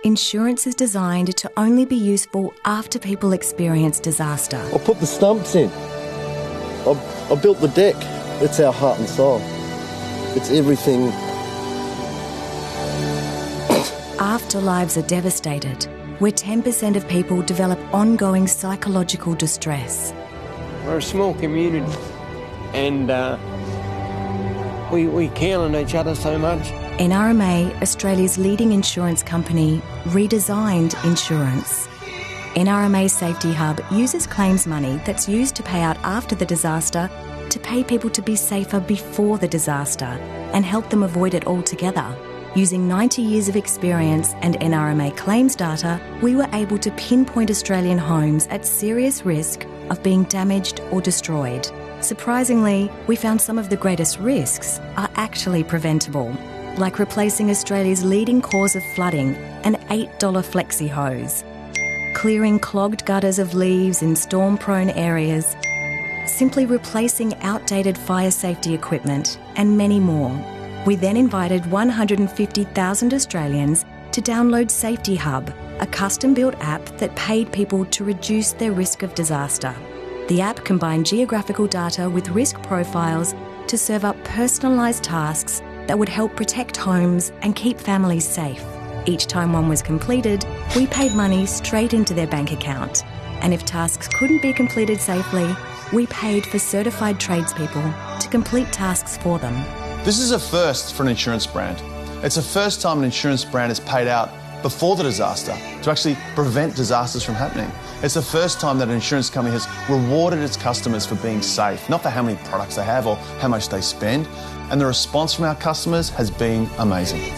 insurance is designed to only be useful after people experience disaster. I put the stumps in. I built the deck. It's our heart and soul. It's everything. After lives are devastated, where 10% of people develop ongoing psychological distress. We're a small community and we count on each other so much. NRMA, Australia's leading insurance company, redesigned insurance. NRMA Safety Hub uses claims money that's used to pay out after the disaster to pay people to be safer before the disaster and help them avoid it altogether. Using 90 years of experience and NRMA claims data, we were able to pinpoint Australian homes at serious risk of being damaged or destroyed. Surprisingly, we found some of the greatest risks are actually preventable, like replacing Australia's leading cause of flooding, an $8 flexi-hose, clearing clogged gutters of leaves in storm-prone areas, simply replacing outdated fire safety equipment, and many more. We then invited 150,000 Australians to download Safety Hub, a custom-built app that paid people to reduce their risk of disaster. The app combined geographical data with risk profiles to serve up personalised tasks that would help protect homes and keep families safe. Each time one was completed, we paid money straight into their bank account. And if tasks couldn't be completed safely, we paid for certified tradespeople to complete tasks for them. This is a first for an insurance brand. It's the first time an insurance brand has paid out before the disaster to actually prevent disasters from happening. It's the first time that an insurance company has rewarded its customers for being safe, not for how many products they have or how much they spend. And the response from our customers has been amazing.